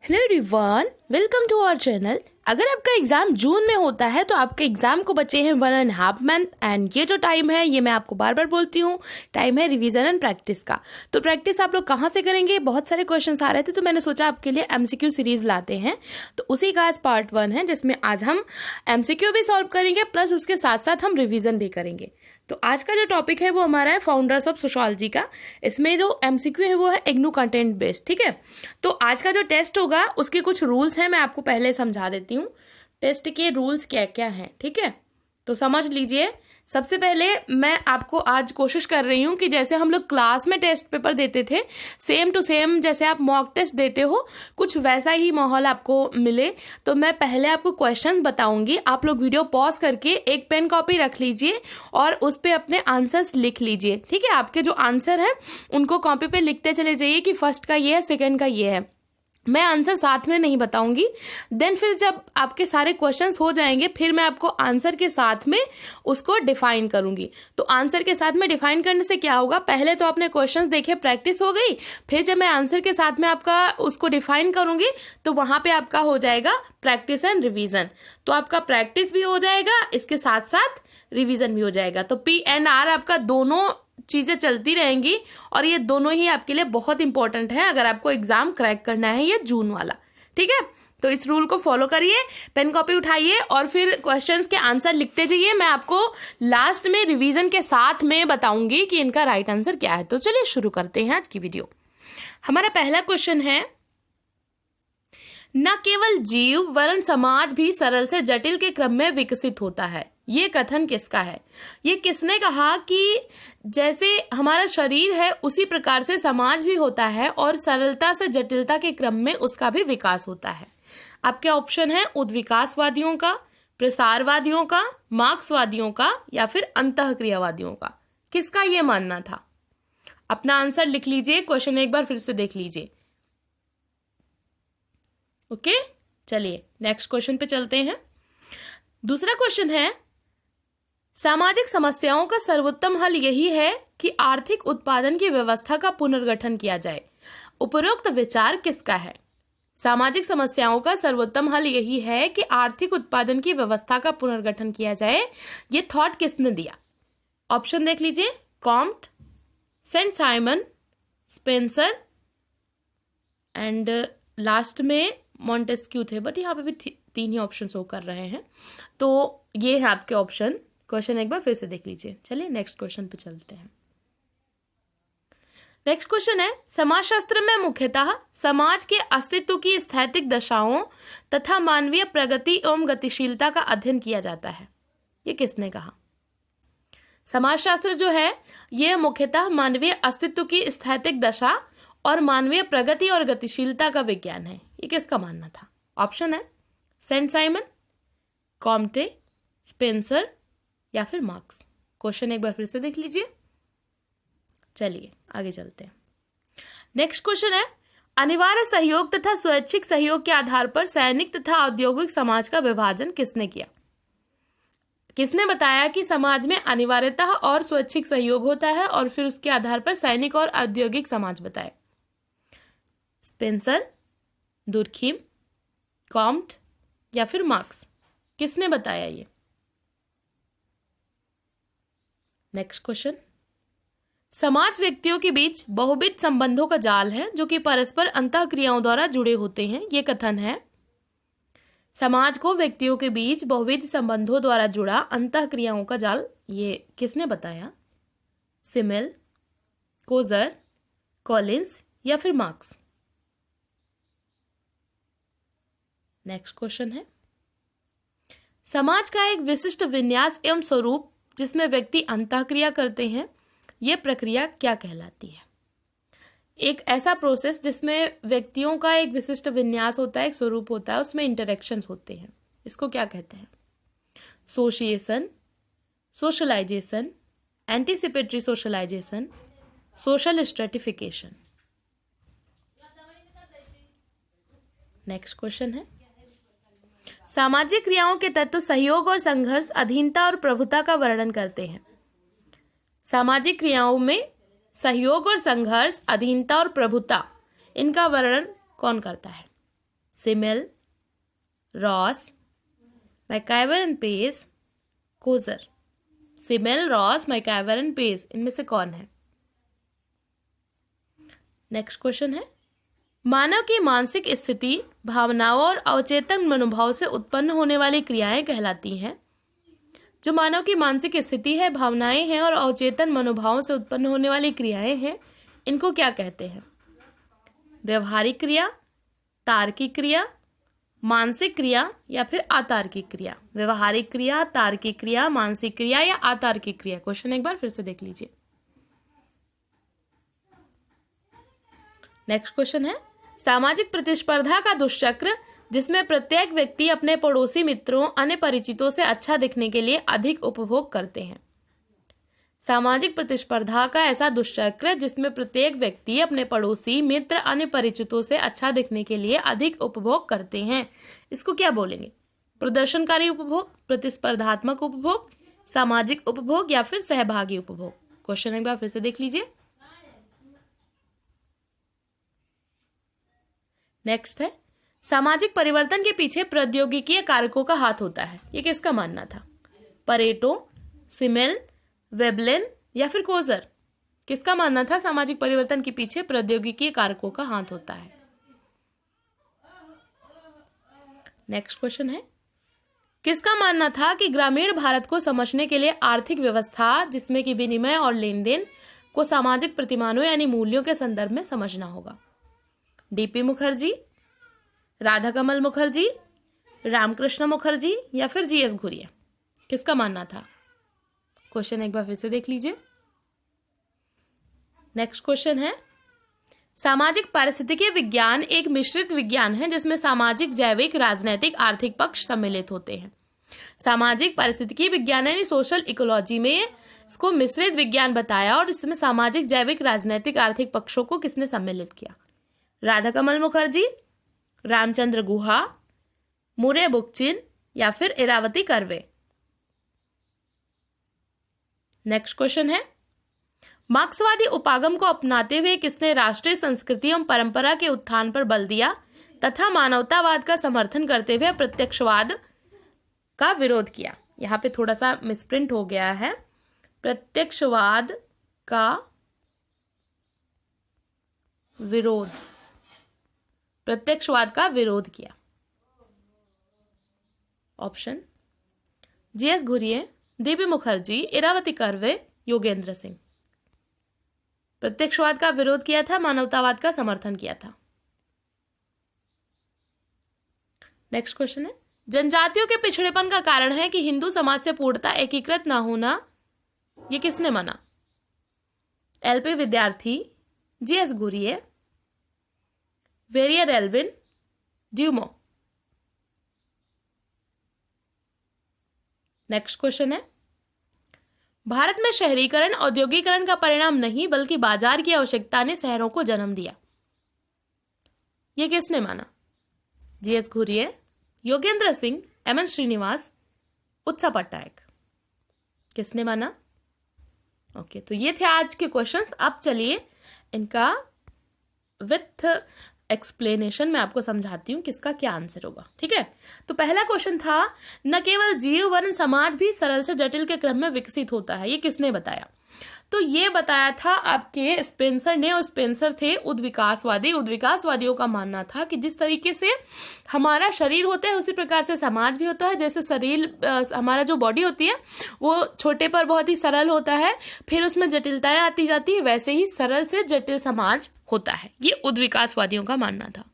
Hello everyone, welcome to our channel. अगर आपका exam जून में होता है तो आपके एग्जाम को बचे हैं 1.5 मंथ एंड ये जो टाइम है ये मैं आपको बार बार बोलती हूँ, टाइम है रिवीजन एंड प्रैक्टिस का। तो प्रैक्टिस आप लोग कहाँ से करेंगे? बहुत सारे क्वेश्चंस आ रहे थे तो मैंने सोचा आपके लिए एमसीक्यू सीरीज लाते हैं। तो उसी का आज पार्ट 1 है जिसमें आज हम एमसीक्यू भी सॉल्व करेंगे प्लस उसके साथ साथ हम रिविजन भी करेंगे। तो आज का जो टॉपिक है वो हमारा है फाउंडर्स ऑफ सोशियोलॉजी का। इसमें जो एमसीक्यू है वो है इग्नू कंटेंट बेस्ड, ठीक है। तो आज का जो टेस्ट होगा उसके कुछ रूल्स हैं, मैं आपको पहले समझा देती हूँ टेस्ट के रूल्स क्या क्या हैं, ठीक है। तो समझ लीजिए। सबसे पहले मैं आपको आज कोशिश कर रही हूँ कि जैसे हम लोग क्लास में टेस्ट पेपर देते थे सेम टू सेम जैसे आप मॉक टेस्ट देते हो कुछ वैसा ही माहौल आपको मिले। तो मैं पहले आपको क्वेश्चन बताऊंगी, आप लोग वीडियो पॉज करके एक पेन कॉपी रख लीजिए और उस पे अपने आंसर्स लिख लीजिए, ठीक है। आपके जो आंसर है उनको कॉपी पे लिखते चले जाइए कि फर्स्ट का ये है, सेकेंड का ये है। मैं आंसर साथ में नहीं बताऊंगी। देन फिर जब आपके सारे क्वेश्चंस हो जाएंगे फिर मैं आपको आंसर के साथ में उसको डिफाइन करूंगी। तो आंसर के साथ में डिफाइन करने से क्या होगा, पहले तो आपने क्वेश्चंस देखे, प्रैक्टिस हो गई, फिर जब मैं आंसर के साथ में आपका उसको डिफाइन करूंगी तो वहां पे आपका हो जाएगा प्रैक्टिस एंड रिवीजन। तो आपका प्रैक्टिस भी हो जाएगा, इसके साथ साथ रिवीजन भी हो जाएगा। तो PNR आपका दोनों चीजें चलती रहेंगी और ये दोनों ही आपके लिए बहुत इंपॉर्टेंट है अगर आपको एग्जाम क्रैक करना है ये जून वाला, ठीक है। तो इस रूल को फॉलो करिए, पेन कॉपी उठाइए और फिर क्वेश्चंस के आंसर लिखते जाइए। मैं आपको लास्ट में रिवीजन के साथ में बताऊंगी कि इनका राइट आंसर क्या है। तो चलिए शुरू करते हैं आज की वीडियो। हमारा पहला क्वेश्चन है, न केवल जीव वरन समाज भी सरल से जटिल के क्रम में विकसित होता है। ये कथन किसका है? ये किसने कहा कि जैसे हमारा शरीर है उसी प्रकार से समाज भी होता है और सरलता से जटिलता के क्रम में उसका भी विकास होता है। आपके ऑप्शन है उद्विकासवादियों का, प्रसारवादियों का, मार्क्सवादियों का या फिर अंतःक्रियावादियों का। किसका ये मानना था? अपना आंसर लिख लीजिए, क्वेश्चन एक बार फिर से देख लीजिए। ओके, चलिए नेक्स्ट क्वेश्चन पे चलते हैं। दूसरा क्वेश्चन है, सामाजिक समस्याओं का सर्वोत्तम हल यही है कि आर्थिक उत्पादन की व्यवस्था का पुनर्गठन किया जाए। उपरोक्त विचार किसका है? सामाजिक समस्याओं का सर्वोत्तम हल यही है कि आर्थिक उत्पादन की व्यवस्था का पुनर्गठन किया जाए। ये थॉट किसने दिया? ऑप्शन देख लीजिए, Comte, Saint Simon, Spencer and last में मॉन्टेस्क्यू थे, बट यहाँ पे भी 3 ही ऑप्शन शो कर रहे हैं। तो ये है आपके ऑप्शन। क्वेश्चन एक बार फिर से देख लीजिए। चलिए नेक्स्ट क्वेश्चन पे चलते हैं। नेक्स्ट क्वेश्चन है, समाजशास्त्र में मुख्यतः समाज के अस्तित्व की स्थैतिक दशाओं तथा मानवीय प्रगति एवं गतिशीलता का अध्ययन किया जाता है। ये किसने कहा? समाजशास्त्र जो है ये मुख्यतः मानवीय अस्तित्व की स्थैतिक दशा और मानवीय प्रगति और गतिशीलता का विज्ञान है। ये किसका मानना था? ऑप्शन है सेंट साइमन, कॉम्टे, स्पेंसर या फिर मार्क्स। क्वेश्चन एक बार फिर से देख लीजिए। चलिए आगे चलते हैं। नेक्स्ट क्वेश्चन है, अनिवार्य सहयोग तथा स्वैच्छिक सहयोग के आधार पर सैनिक तथा औद्योगिक समाज का विभाजन किसने किया? किसने बताया कि समाज में अनिवार्यता और स्वैच्छिक सहयोग होता है और फिर उसके आधार पर सैनिक और औद्योगिक समाज बताए? स्पेंसर, दुर्खीम, कॉम्ट या फिर मार्क्स। किसने बताया ये? नेक्स्ट क्वेश्चन, समाज व्यक्तियों के बीच बहुविध संबंधों का जाल है जो कि परस्पर अंतःक्रियाओं द्वारा जुड़े होते हैं। ये कथन है। समाज को व्यक्तियों के बीच बहुविध संबंधों द्वारा जुड़ा अंतःक्रियाओं का जाल, ये किसने बताया? सिमेल, कोजर, कॉलिंस या फिर मार्क्स। नेक्स्ट क्वेश्चन है, समाज का एक विशिष्ट विन्यास एवं स्वरूप जिसमें व्यक्ति अंतःक्रिया करते हैं, यह प्रक्रिया क्या कहलाती है? एक ऐसा प्रोसेस जिसमें व्यक्तियों का एक विशिष्ट विन्यास होता है, एक स्वरूप होता है, उसमें इंटरेक्शंस होते हैं, इसको क्या कहते हैं? Sociation, socialisation, anticipatory socialisation, social stratification. Next question है, सामाजिक क्रियाओं के तत्व सहयोग और संघर्ष, अधीनता और प्रभुता का वर्णन करते हैं। सामाजिक क्रियाओं में सहयोग और संघर्ष, अधीनता और प्रभुता, इनका वर्णन कौन करता है? Simmel, Ross, MacIver and Page, Coser. Simmel, Ross, MacIver and Page, इनमें से कौन है? नेक्स्ट क्वेश्चन है, मानव की मानसिक स्थिति भावनाओं और अवचेतन मनोभाव से उत्पन्न होने वाली क्रियाएं कहलाती हैं। जो मानव की मानसिक स्थिति है, भावनाएं हैं और अवचेतन मनोभावों से उत्पन्न होने वाली क्रियाएं हैं, इनको क्या कहते हैं? व्यवहारिक क्रिया, तार्किक क्रिया, मानसिक क्रिया या फिर अतार्किक क्रिया? व्यवहारिक क्रिया, तार्किक क्रिया, मानसिक क्रिया या अतार्किक क्रिया? क्वेश्चन एक बार फिर से देख लीजिए। नेक्स्ट क्वेश्चन है, सामाजिक प्रतिस्पर्धा का दुष्चक्र जिसमें प्रत्येक व्यक्ति अपने पड़ोसी मित्रों, अन्य परिचितों से अच्छा दिखने के लिए अधिक उपभोग करते हैं। सामाजिक प्रतिस्पर्धा का ऐसा दुष्चक्र जिसमें प्रत्येक व्यक्ति अपने पड़ोसी, मित्र, अन्य परिचितों से अच्छा दिखने के लिए अधिक उपभोग करते हैं, इसको क्या बोलेंगे? प्रदर्शनकारी उपभोग, प्रतिस्पर्धात्मक उपभोग, सामाजिक उपभोग या फिर सहभागी उपभोग? क्वेश्चन एक बार फिर से देख लीजिए। नेक्स्ट है, सामाजिक परिवर्तन के पीछे प्रौद्योगिकीय कारकों का हाथ होता है, ये किसका मानना था? परेटो, सिमेल, वेबलिन या फिर कोजर? किसका मानना था सामाजिक परिवर्तन के पीछे प्रौद्योगिकीय कारकों का हाथ होता है? नेक्स्ट क्वेश्चन है, किसका मानना था कि ग्रामीण भारत को समझने के लिए आर्थिक व्यवस्था जिसमें कि विनिमय और लेन देन को सामाजिक प्रतिमानों यानी मूल्यों के संदर्भ में समझना होगा? डीपी मुखर्जी, राधा कमल मुखर्जी, रामकृष्ण मुखर्जी या फिर जीएस घुरिया? किसका मानना था? क्वेश्चन एक बार फिर से देख लीजिए। नेक्स्ट क्वेश्चन है, सामाजिक पारिस्थितिकीय विज्ञान एक मिश्रित विज्ञान है जिसमें सामाजिक, जैविक, राजनैतिक, आर्थिक पक्ष सम्मिलित होते हैं। सामाजिक पारिस्थितिकीय विज्ञान यानी सोशल इकोलॉजी में इसको मिश्रित विज्ञान बताया और इसमें सामाजिक, जैविक, राजनैतिक, आर्थिक पक्षों को किसने सम्मिलित किया? राधा कमल मुखर्जी, रामचंद्र गुहा, मुरे बुकचिन या फिर इरावती कर्वे? नेक्स्ट क्वेश्चन है, मार्क्सवादी उपागम को अपनाते हुए किसने राष्ट्रीय संस्कृति एवं परंपरा के उत्थान पर बल दिया तथा मानवतावाद का समर्थन करते हुए प्रत्यक्षवाद का विरोध किया? यहां पे थोड़ा सा मिसप्रिंट हो गया है, प्रत्यक्षवाद का विरोध, प्रत्यक्षवाद का विरोध किया। ऑप्शन जीएस घुरिये, डीबी मुखर्जी, इरावती कर्वे, योगेंद्र सिंह। प्रत्यक्षवाद का विरोध किया था, मानवतावाद का समर्थन किया था। नेक्स्ट क्वेश्चन है, जनजातियों के पिछड़ेपन का कारण है कि हिंदू समाज से पूर्णता एकीकृत न होना, ये किसने माना? LP Vidyarthi, GS Ghurye, Verrier Elwin, Dumont. Next question है, भारत में शहरीकरण औद्योगिकरण का परिणाम नहीं बल्कि बाजार की आवश्यकता ने शहरों को जन्म दिया, ये किसने माना? GS Ghurye, Yogendra Singh, MN Srinivas, उत्सा पट्टायक। किसने माना? ओके, तो ये थे आज के क्वेश्चंस। अब चलिए इनका विथ एक्सप्लेनेशन मैं आपको समझाती हूँ किसका क्या आंसर होगा, ठीक है। तो पहला क्वेश्चन था, न केवल जीव वर्ण समाज भी सरल से जटिल के क्रम में विकसित होता है, ये किसने बताया? तो ये बताया था आपके स्पेंसर ने, और स्पेंसर थे उद्विकासवादी। उद्विकासवादियों का मानना था कि जिस तरीके से हमारा शरीर होता है उसी प्रकार से समाज भी होता है। जैसे शरीर, हमारा जो बॉडी होती है वो छोटे पर बहुत ही सरल होता है, फिर उसमें जटिलताएं आती जाती है, वैसे ही सरल से जटिल समाज होता है, ये उद्विकासवादियों का मानना था।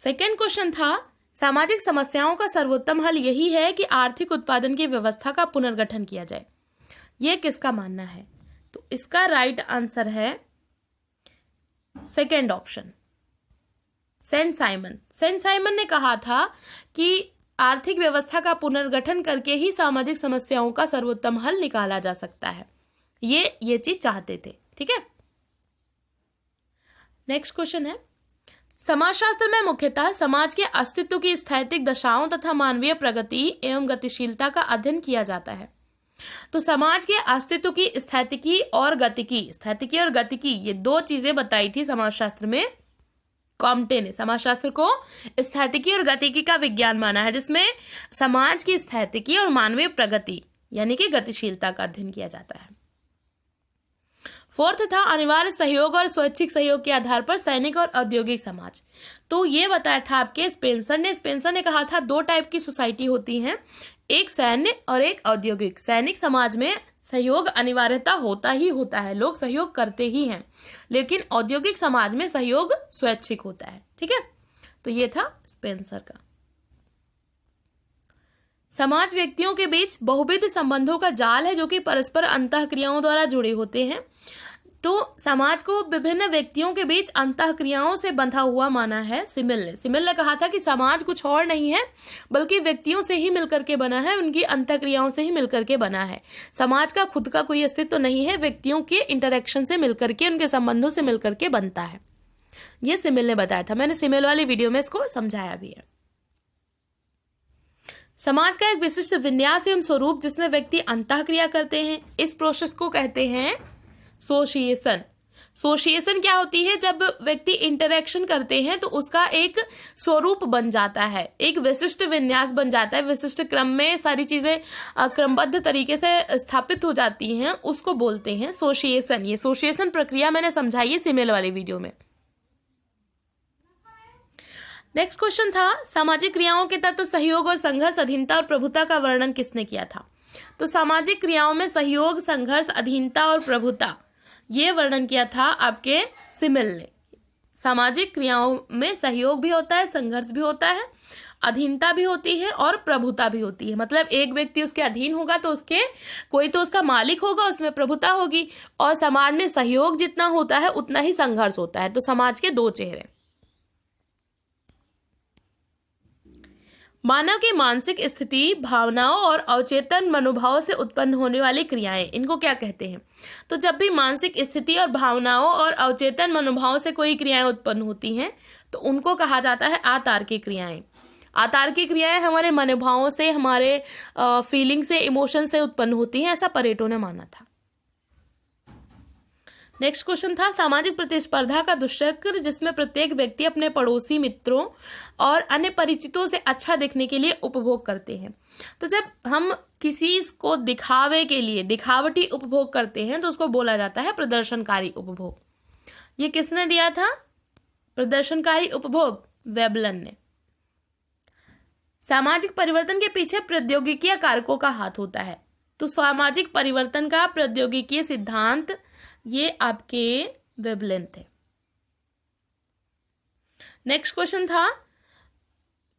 सेकेंड क्वेश्चन था, सामाजिक समस्याओं का सर्वोत्तम हल यही है कि आर्थिक उत्पादन की व्यवस्था का पुनर्गठन किया जाए, ये किसका मानना है? तो इसका राइट आंसर है second option, Saint Simon. Saint Simon ने कहा था कि आर्थिक व्यवस्था का पुनर्गठन करके ही सामाजिक समस्याओं का सर्वोत्तम हल निकाला जा सकता है, ये चीज चाहते थे, ठीक है। नेक्स्ट क्वेश्चन है, समाजशास्त्र में मुख्यतः समाज के अस्तित्व की स्थैतिक दशाओं तथा मानवीय प्रगति एवं गतिशीलता का अध्ययन किया जाता है। तो समाज के अस्तित्व की स्थैतिकी और गतिकी, स्थैतिकी और गतिकी, ये दो चीजें बताई थी समाजशास्त्र में कॉम्टे ने समाजशास्त्र को स्थैतिकी और गतिकी का विज्ञान माना है, जिसमें समाज की स्थैतिकी और मानवीय प्रगति यानी कि गतिशीलता का अध्ययन किया जाता है। फोर्थ था अनिवार्य सहयोग और स्वैच्छिक सहयोग के आधार पर सैनिक और औद्योगिक समाज। तो ये बताया था आपके स्पेंसर ने कहा था 2 टाइप की सोसाइटी होती हैं, एक सैन्य और एक औद्योगिक। सैनिक समाज में सहयोग अनिवार्यता होता ही होता है, लोग सहयोग करते ही हैं, लेकिन औद्योगिक समाज में सहयोग स्वैच्छिक होता है। ठीक है, तो ये था स्पेंसर का। समाज व्यक्तियों के बीच बहुविध संबंधों का जाल है जो कि परस्पर अंतःक्रियाओं द्वारा जुड़े होते हैं। तो समाज को विभिन्न व्यक्तियों के बीच अंतःक्रियाओं से बंधा हुआ माना है सिमिल ने कहा था कि समाज कुछ और नहीं है बल्कि व्यक्तियों से ही मिलकर के बना है, उनकी अंतःक्रियाओं से ही मिलकर के बना है। समाज का खुद का कोई अस्तित्व तो नहीं है, व्यक्तियों के इंटरेक्शन से मिलकर के, उनके संबंधों से मिलकर के बनता है। ये सिमिल ने बताया था, मैंने सिमिल वाली वीडियो में इसको समझाया भी है। समाज का एक विशिष्ट विन्यास एवं स्वरूप जिसमें व्यक्ति अंतःक्रिया करते हैं, इस प्रोसेस को कहते हैं सोशिएशन क्या होती है? जब व्यक्ति इंटरेक्शन करते हैं तो उसका एक स्वरूप बन जाता है, एक विशिष्ट विन्यास बन जाता है, विशिष्ट क्रम में सारी चीजें क्रमबद्ध तरीके से स्थापित हो जाती हैं, उसको बोलते हैं सोशिएशन। ये सोशिएशन प्रक्रिया मैंने समझाई है सिमिल वाली वीडियो में। नेक्स्ट क्वेश्चन था सामाजिक क्रियाओं के तत्व सहयोग और संघर्ष, अधीनता और प्रभुता का वर्णन किसने किया था? तो सामाजिक क्रियाओं में सहयोग, संघर्ष, अधीनता और प्रभुता, ये वर्णन किया था आपके सिमिल ने। सामाजिक क्रियाओं में सहयोग भी होता है, संघर्ष भी होता है, अधीनता भी होती है और प्रभुता भी होती है। मतलब एक व्यक्ति उसके अधीन होगा तो उसके कोई तो उसका मालिक होगा, उसमें प्रभुता होगी, और समाज में सहयोग जितना होता है उतना ही संघर्ष होता है। तो समाज के 2 चेहरे। मानव की मानसिक स्थिति, भावनाओं और अवचेतन मनोभाव से उत्पन्न होने वाली क्रियाएं, इनको क्या कहते हैं? तो जब भी मानसिक स्थिति और भावनाओं और अवचेतन मनोभाव से कोई क्रियाएं उत्पन्न होती हैं तो उनको कहा जाता है अतार्किक क्रियाएं। अतार्किक क्रियाएं हमारे मनोभावों से, हमारे फीलिंग से, इमोशन से उत्पन्न होती हैं, ऐसा परेटो ने माना था। नेक्स्ट क्वेश्चन था सामाजिक प्रतिस्पर्धा का दुष्चक्र जिसमें प्रत्येक व्यक्ति अपने पड़ोसी, मित्रों और अन्य परिचितों से अच्छा दिखने के लिए उपभोग करते हैं। तो जब हम किसी को दिखावे के लिए दिखावटी उपभोग करते हैं तो उसको बोला जाता है प्रदर्शनकारी उपभोग। ये किसने दिया था प्रदर्शनकारी उपभोग? वेबलन ने। सामाजिक परिवर्तन के पीछे प्रौद्योगिकीय कारकों का हाथ होता है। तो सामाजिक परिवर्तन का प्रौद्योगिकीय सिद्धांत ये आपके वेबलन थे। नेक्स्ट क्वेश्चन था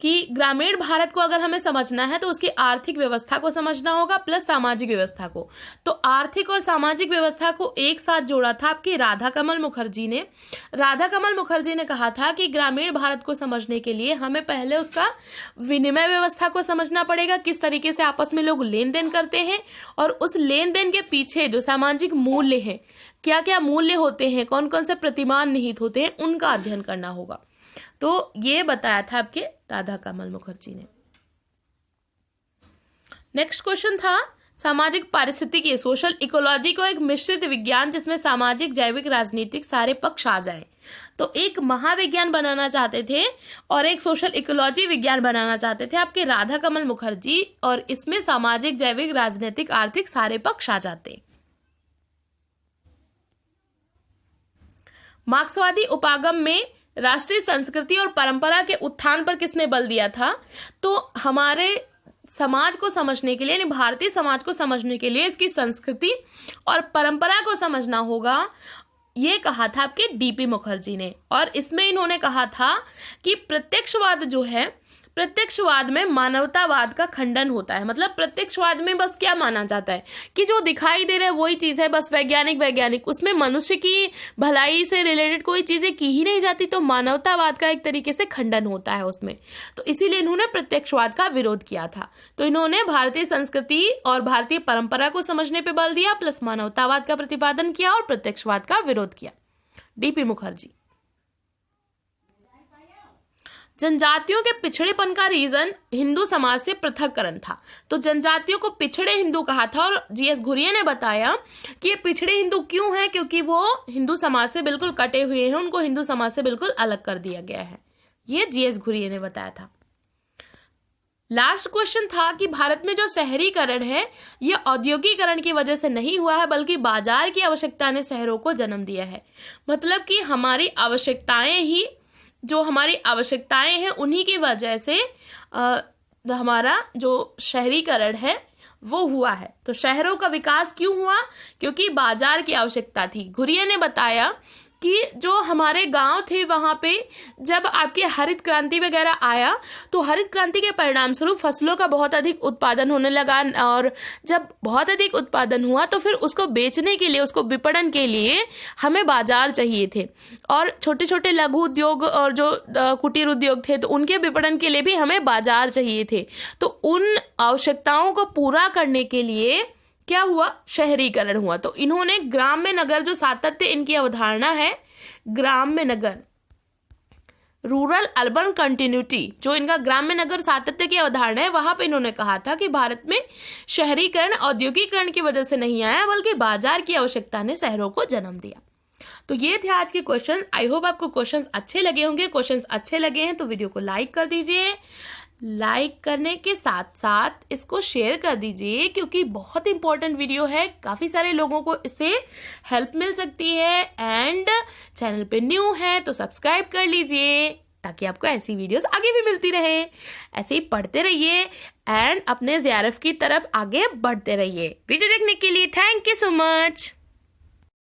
कि ग्रामीण भारत को अगर हमें समझना है तो उसकी आर्थिक व्यवस्था को समझना होगा प्लस सामाजिक व्यवस्था को। तो आर्थिक और सामाजिक व्यवस्था को एक साथ जोड़ा था आपकी राधा कमल मुखर्जी ने। राधा कमल मुखर्जी ने कहा था कि ग्रामीण भारत को समझने के लिए हमें पहले उसका विनिमय व्यवस्था को समझना पड़ेगा, किस तरीके से आपस में लोग लेन देन करते हैं, और उस लेन देन के पीछे जो सामाजिक मूल्य है, क्या क्या मूल्य होते हैं, कौन कौन से प्रतिमान निहित होते हैं, उनका अध्ययन करना होगा। तो ये बताया था आपके राधा कमल मुखर्जी ने। नेक्स्ट क्वेश्चन था सामाजिक पारिस्थितिकी, सोशल इकोलॉजी को एक मिश्रित विज्ञान जिसमें सामाजिक, जैविक, राजनीतिक सारे पक्ष आ जाए। तो एक महाविज्ञान बनाना चाहते थे और एक सोशल इकोलॉजी विज्ञान बनाना चाहते थे आपके राधा कमल मुखर्जी, और इसमें सामाजिक, जैविक, राजनीतिक, आर्थिक सारे पक्ष आ जाते। मार्क्सवादी उपागम में राष्ट्रीय संस्कृति और परंपरा के उत्थान पर किसने बल दिया था? तो हमारे समाज को समझने के लिए, यानी भारतीय समाज को समझने के लिए इसकी संस्कृति और परंपरा को समझना होगा, ये कहा था आपके डीपी मुखर्जी ने। और इसमें इन्होंने कहा था कि प्रत्यक्षवाद जो है, प्रत्यक्षवाद में मानवतावाद का खंडन होता है। मतलब प्रत्यक्षवाद में बस क्या माना जाता है कि जो दिखाई दे रहा है वही चीज है, बस वैज्ञानिक, उसमें मनुष्य की भलाई से रिलेटेड कोई चीजें की ही नहीं जाती। तो मानवतावाद का एक तरीके से खंडन होता है उसमें। तो इसीलिए इन्होंने प्रत्यक्षवाद का विरोध किया था। तो इन्होंने भारतीय संस्कृति और भारतीय परंपरा को समझने पर बल दिया, प्लस मानवतावाद का प्रतिपादन किया और प्रत्यक्षवाद का विरोध किया, डीपी मुखर्जी। जनजातियों के पिछड़ेपन का रीजन हिंदू समाज से पृथककरण था। तो जनजातियों को पिछड़े हिंदू कहा था और जीएस घुरिये ने बताया कि ये पिछड़े हिंदू क्यों हैं, क्योंकि वो हिंदू समाज से बिल्कुल कटे हुए हैं, उनको हिंदू समाज से बिल्कुल अलग कर दिया गया है। ये जीएस घुरिये ने बताया था। लास्ट क्वेश्चन था कि भारत में जो शहरीकरण है ये औद्योगिकरण की वजह से नहीं हुआ है, बल्कि बाजार की आवश्यकता ने शहरों को जन्म दिया है। मतलब कि हमारी आवश्यकताएं हैं उन्हीं की वजह से हमारा जो शहरीकरण है वो हुआ है। तो शहरों का विकास क्यों हुआ? क्योंकि बाजार की आवश्यकता थी। घुरिये ने बताया कि जो हमारे गांव थे वहां पे जब आपकी हरित क्रांति वगैरह आया तो हरित क्रांति के परिणाम स्वरूप फसलों का बहुत अधिक उत्पादन होने लगा, और जब बहुत अधिक उत्पादन हुआ तो फिर उसको बेचने के लिए, उसको विपणन के लिए हमें बाजार चाहिए थे। और छोटे छोटे लघु उद्योग और जो कुटीर उद्योग थे तो उनके विपणन के लिए भी हमें बाजार चाहिए थे। तो उन आवश्यकताओं को पूरा करने के लिए क्या हुआ? शहरीकरण हुआ। तो इन्होंने ग्राम्य नगर, जो सातत्य इनकी अवधारणा है, ग्राम्य नगर, रूरल अर्बन कंटिन्यूटी, जो इनका ग्राम्य नगर सातत्य की अवधारणा है, वहां पे इन्होंने कहा था कि भारत में शहरीकरण औद्योगिकरण की वजह से नहीं आया, बल्कि बाजार की आवश्यकता ने शहरों को जन्म दिया। तो ये थे आज के क्वेश्चन। आई होप आपको क्वेश्चंस अच्छे लगे होंगे। क्वेश्चंस अच्छे लगे हैं तो वीडियो को लाइक कर दीजिए। लाइक करने के साथ साथ इसको शेयर कर दीजिए, क्योंकि बहुत इंपॉर्टेंट वीडियो है, काफी सारे लोगों को इससे हेल्प मिल सकती है। एंड चैनल पे न्यू है तो सब्सक्राइब कर लीजिए ताकि आपको ऐसी वीडियोस आगे भी मिलती रहे। ऐसे ही पढ़ते रहिए एंड अपने जेआरएफ की तरफ आगे बढ़ते रहिए। वीडियो देखने के लिए थैंक यू सो मच।